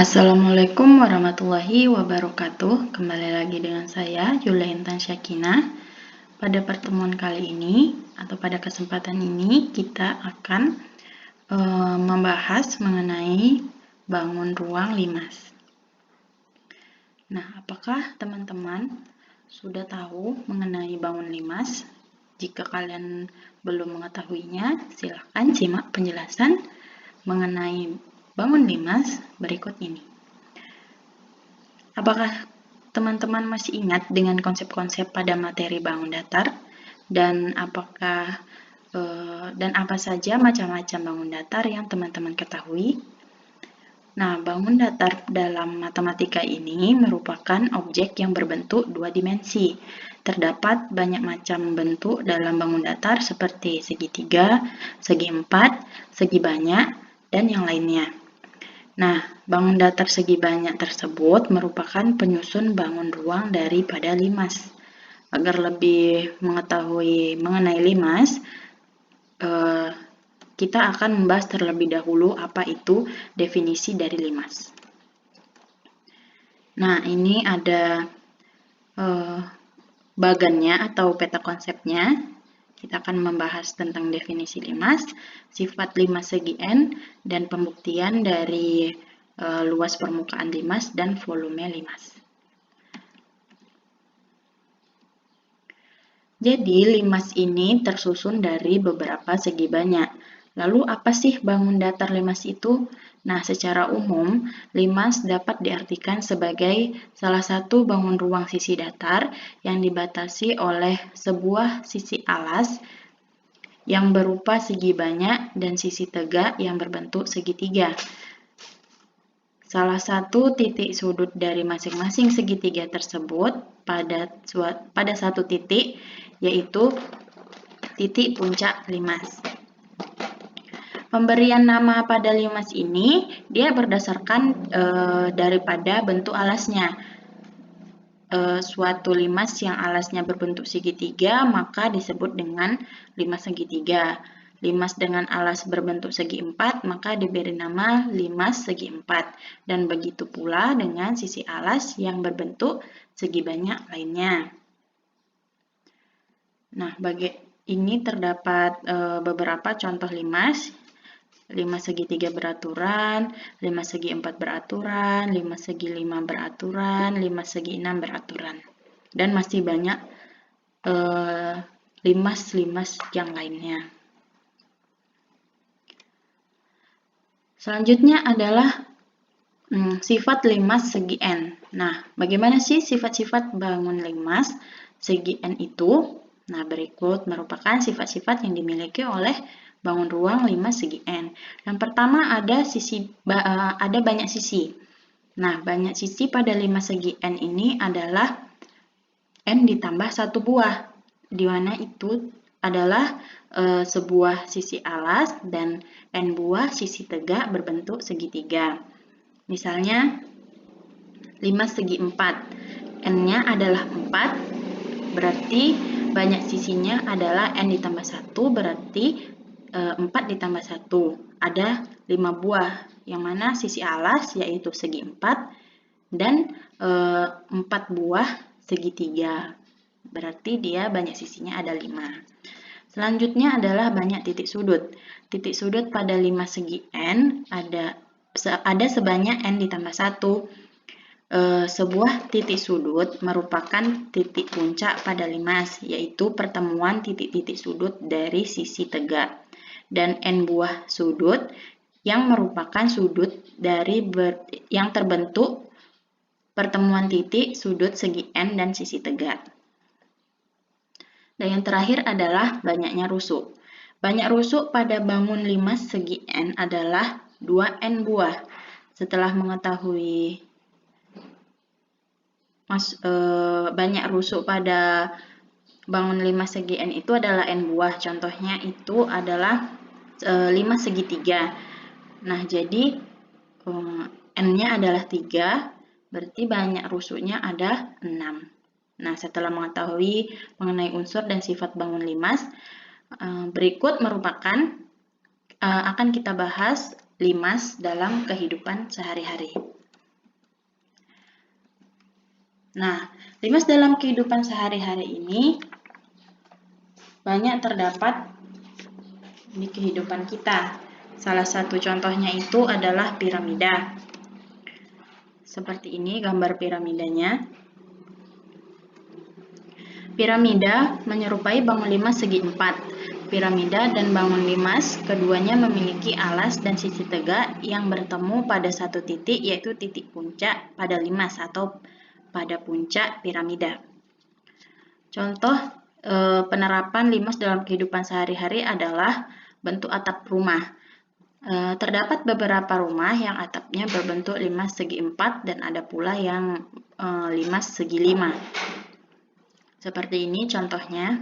Assalamualaikum warahmatullahi wabarakatuh. Kembali lagi dengan saya, Julia Intan Syakina. Pada pertemuan kali ini, atau pada kesempatan ini, kita akan membahas mengenai bangun ruang limas. Nah, apakah teman-teman sudah tahu mengenai bangun limas? Jika kalian belum mengetahuinya, silakan simak penjelasan mengenai bangun limas berikut ini. Apakah teman-teman masih ingat dengan konsep-konsep pada materi bangun datar? Dan apa saja macam-macam bangun datar yang teman-teman ketahui? Nah, bangun datar dalam matematika ini merupakan objek yang berbentuk dua dimensi. Terdapat banyak macam bentuk dalam bangun datar seperti segitiga, segi empat, segi banyak, dan yang lainnya. Nah, bangun datar segi banyak tersebut merupakan penyusun bangun ruang daripada limas. Agar lebih mengetahui mengenai limas, kita akan membahas terlebih dahulu apa itu definisi dari limas. Nah, ini ada bagannya atau peta konsepnya. Kita akan membahas tentang definisi limas, sifat limas segi N, dan pembuktian dari luas permukaan limas dan volume limas. Jadi, limas ini tersusun dari beberapa segi banyak. Lalu, apa sih bangun datar limas itu? Nah, secara umum, limas dapat diartikan sebagai salah satu bangun ruang sisi datar yang dibatasi oleh sebuah sisi alas yang berupa segi banyak dan sisi tegak yang berbentuk segitiga. Salah satu titik sudut dari masing-masing segitiga tersebut pada satu titik, yaitu titik puncak limas. Pemberian nama pada limas ini dia berdasarkan daripada bentuk alasnya. Suatu limas yang alasnya berbentuk segitiga maka disebut dengan limas segitiga. Limas dengan alas berbentuk segi empat maka diberi nama limas segi empat. Dan begitu pula dengan sisi alas yang berbentuk segi banyak lainnya. Nah, ini terdapat beberapa contoh limas. Limas segitiga beraturan, limas segi empat beraturan, limas segi lima beraturan, limas segi enam beraturan. Dan masih banyak limas-limas yang lainnya. Selanjutnya adalah sifat limas segi N. Nah, bagaimana sih sifat-sifat bangun limas segi N itu? Nah, berikut merupakan sifat-sifat yang dimiliki oleh bangun ruang limas segi N. Yang pertama ada banyak sisi. Nah, banyak sisi pada limas segi N ini adalah N ditambah satu buah, di mana itu adalah sebuah sisi alas dan N buah sisi tegak berbentuk segitiga. Misalnya, limas segi 4, N-nya adalah 4, berarti banyak sisinya adalah N ditambah 1, berarti 4 ditambah 1, ada 5 buah, yang mana sisi alas yaitu segi 4, dan 4 buah segitiga, berarti dia banyak sisinya ada 5. Selanjutnya adalah banyak titik sudut. Titik sudut pada limas segi N ada sebanyak N ditambah 1. Sebuah titik sudut merupakan titik puncak pada limas, yaitu pertemuan titik-titik sudut dari sisi tegak. Dan N buah sudut yang merupakan sudut yang terbentuk pertemuan titik sudut segi N dan sisi tegak. Dan yang terakhir adalah banyaknya rusuk. Banyak rusuk pada bangun limas segi N adalah 2N buah. Setelah mengetahui banyak rusuk pada bangun limas segi N itu adalah N buah. Contohnya itu adalah limas segitiga. Nah, jadi N-nya adalah 3, berarti banyak rusuknya ada 6. Nah, setelah mengetahui mengenai unsur dan sifat bangun limas, berikut akan kita bahas limas dalam kehidupan sehari-hari. Nah, limas dalam kehidupan sehari-hari ini banyak terdapat di kehidupan kita. Salah satu contohnya itu adalah piramida. Seperti ini gambar piramidanya. Piramida menyerupai bangun limas segi empat. Piramida dan bangun limas keduanya memiliki alas dan sisi tegak yang bertemu pada satu titik, yaitu titik puncak pada limas atau pada puncak piramida. Contoh penerapan limas dalam kehidupan sehari-hari adalah bentuk atap rumah. Terdapat beberapa rumah yang atapnya berbentuk limas segi empat dan ada pula yang limas segi lima. Seperti ini contohnya.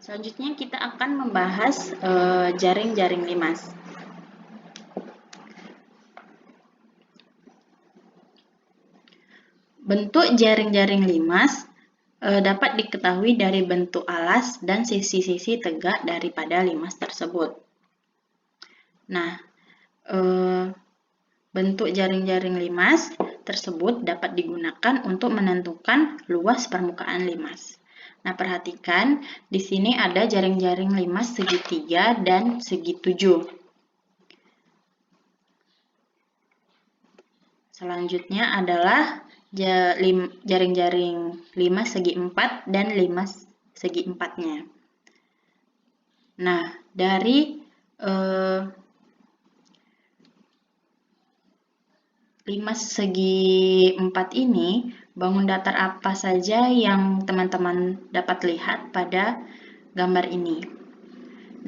Selanjutnya kita akan membahas jaring-jaring limas. Bentuk jaring-jaring limas dapat diketahui dari bentuk alas dan sisi-sisi tegak daripada limas tersebut. Nah, bentuk jaring-jaring limas tersebut dapat digunakan untuk menentukan luas permukaan limas. Nah, perhatikan di sini ada jaring-jaring limas segi 3 dan segi 7. Selanjutnya adalah jaring-jaring limas segi 4 dan limas segi 4-nya. Nah, dari limas segi 4 ini, bangun datar apa saja yang teman-teman dapat lihat pada gambar ini?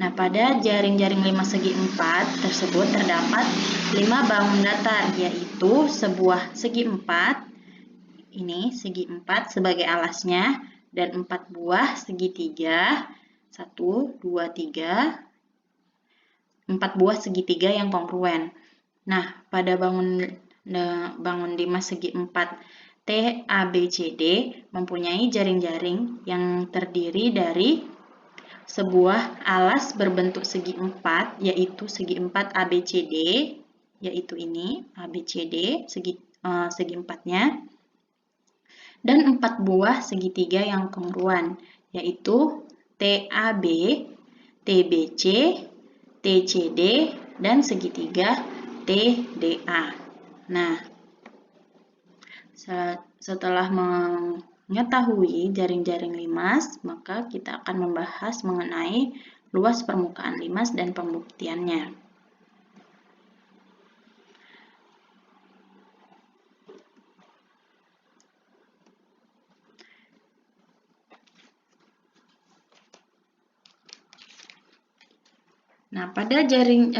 Nah, pada jaring-jaring limas segi 4 tersebut terdapat 5 bangun datar, yaitu sebuah segi 4, ini segi 4 sebagai alasnya, dan 4 buah segi 3, 1, 2, 3, 4 buah segitiga yang kongruen. Nah, pada bangun limas segi 4 T, A, B, C, D mempunyai jaring-jaring yang terdiri dari sebuah alas berbentuk segi 4, yaitu segi 4 A, B, C, D, yaitu ini A, B, C, D, segi 4-nya, dan 4 buah segitiga yang kongruan, yaitu T, A, B, T, B, C, T, C, D, dan segitiga T, D, A. Nah, setelah mengetahui jaring-jaring limas, maka kita akan membahas mengenai luas permukaan limas dan pembuktiannya. Nah, pada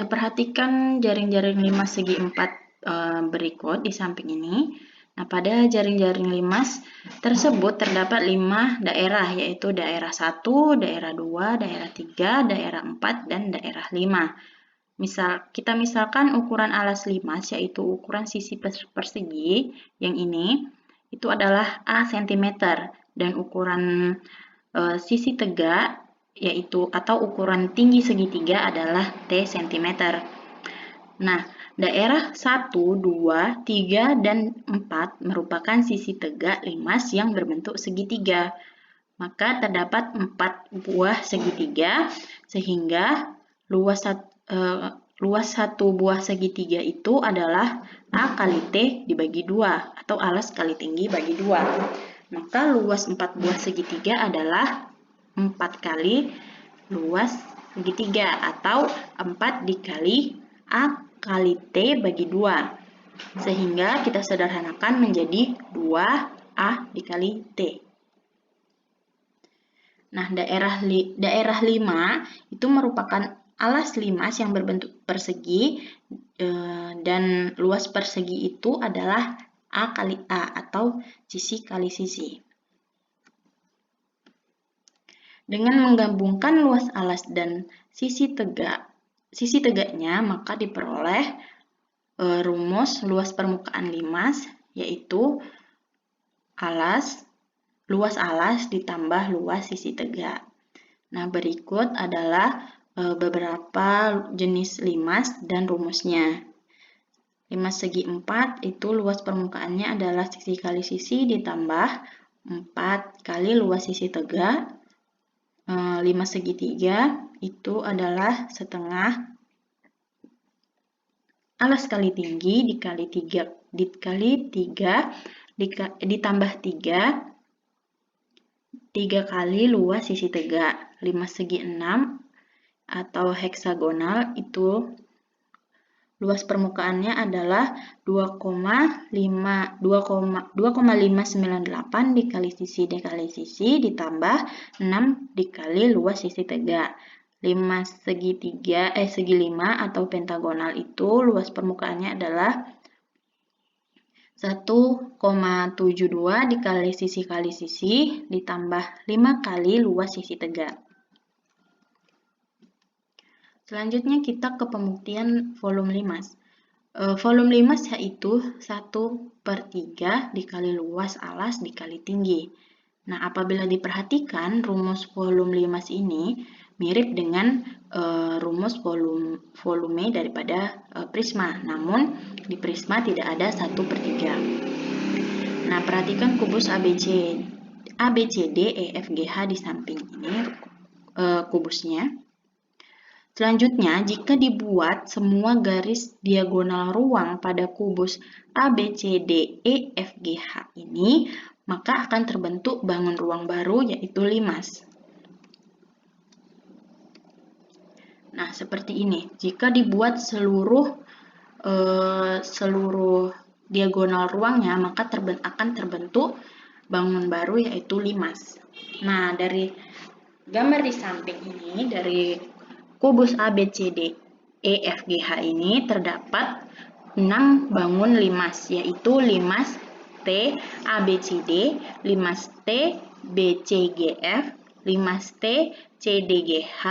perhatikan jaring-jaring limas segi 4 berikut di samping ini. Nah, pada jaring-jaring limas tersebut terdapat 5 daerah, yaitu daerah 1, daerah 2, daerah 3, daerah 4, dan daerah 5. Kita misalkan ukuran alas limas, yaitu ukuran sisi persegi, yang ini, itu adalah A cm, dan ukuran sisi tegak, yaitu atau ukuran tinggi segitiga adalah T cm. Nah, daerah 1, 2, 3, dan 4 merupakan sisi tegak limas yang berbentuk segitiga. Maka terdapat 4 buah segitiga, sehingga luas satu buah segitiga itu adalah A kali T dibagi 2, atau alas kali tinggi bagi 2. Maka luas 4 buah segitiga adalah 4 kali luas segitiga, atau 4 dikali A kali T bagi 2. Sehingga kita sederhanakan menjadi 2A dikali T. Nah, daerah 5 itu merupakan alas limas yang berbentuk persegi, dan luas persegi itu adalah A kali A, atau sisi kali sisi. Dengan menggabungkan luas alas dan sisi tegaknya, maka diperoleh rumus luas permukaan limas, yaitu luas alas ditambah luas sisi tegak. Nah, berikut adalah beberapa jenis limas dan rumusnya. 5 segi 4 itu luas permukaannya adalah sisi kali sisi ditambah 4 kali luas sisi tegak. 5 segi 3 itu adalah setengah alas kali tinggi dikali 3 ditambah 3 kali luas sisi tegak. 5 segi 6 atau heksagonal itu luas permukaannya adalah 2,598 dikali sisi ditambah 6 dikali luas sisi tegak. 5 segi 5 atau pentagonal itu luas permukaannya adalah 1,72 dikali sisi ditambah 5 kali luas sisi tegak. Selanjutnya kita ke pembuktian volume limas. Volume limas yaitu 1/3 dikali luas alas dikali tinggi. Nah, apabila diperhatikan rumus volume limas ini mirip dengan rumus volume daripada prisma, namun di prisma tidak ada 1/3. Nah, perhatikan kubus ABCD, EFGH di samping ini kubusnya. Selanjutnya, jika dibuat semua garis diagonal ruang pada kubus ABCD, EFGH ini, maka akan terbentuk bangun ruang baru yaitu limas. Nah, seperti ini. Jika dibuat seluruh diagonal ruangnya, maka akan terbentuk bangun baru yaitu limas. Nah, dari gambar di samping ini, dari kubus ABCD EFGH ini terdapat 6 bangun limas, yaitu limas T ABCD, limas T BCGF, limas T CDGH,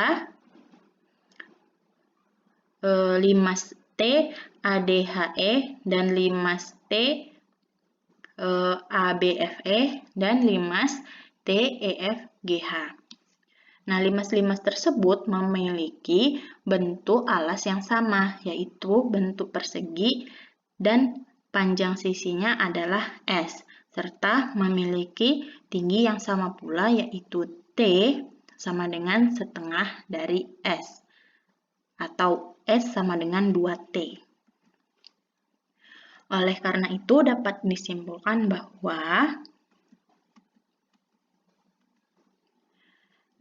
limas T ADHE, dan limas T ABFE, dan limas T EFGH. Nah, limas-limas tersebut memiliki bentuk alas yang sama, yaitu bentuk persegi dan panjang sisinya adalah S, serta memiliki tinggi yang sama pula, yaitu T sama dengan setengah dari S, atau S sama dengan 2T. Oleh karena itu, dapat disimpulkan bahwa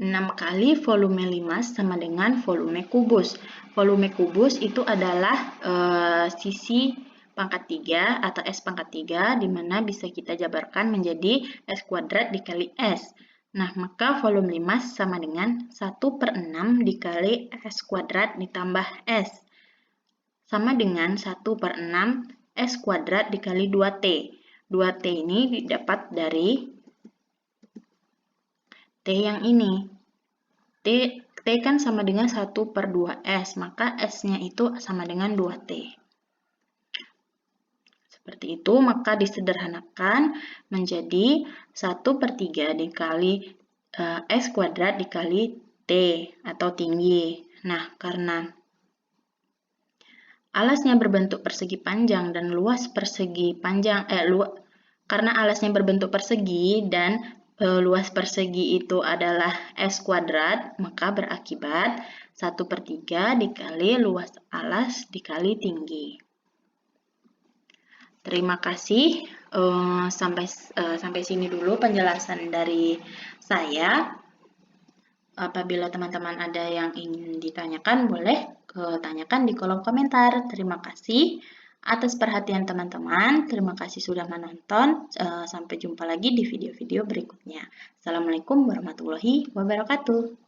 6 kali volume limas sama dengan volume kubus. Volume kubus itu adalah sisi pangkat 3 atau S pangkat 3, di mana bisa kita jabarkan menjadi S kuadrat dikali S. Nah, maka volume limas sama dengan 1/6 dikali S kuadrat ditambah S, sama dengan 1/6 S kuadrat dikali 2T. 2T ini didapat dari T yang ini. T kan sama dengan 1/2S, maka S-nya itu sama dengan 2T. Seperti itu, maka disederhanakan menjadi 1/3 dikali S kuadrat dikali T atau tinggi. Nah, karena alasnya berbentuk persegi panjang dan luas persegi panjang, karena alasnya berbentuk persegi dan luas persegi itu adalah S kuadrat, maka berakibat 1/3 dikali luas alas dikali tinggi. Terima kasih. Sampai sini dulu penjelasan dari saya. Apabila teman-teman ada yang ingin ditanyakan, boleh tanyakan di kolom komentar. Terima kasih atas perhatian teman-teman. Terima kasih sudah menonton. Sampai jumpa lagi di video-video berikutnya. Assalamualaikum warahmatullahi wabarakatuh.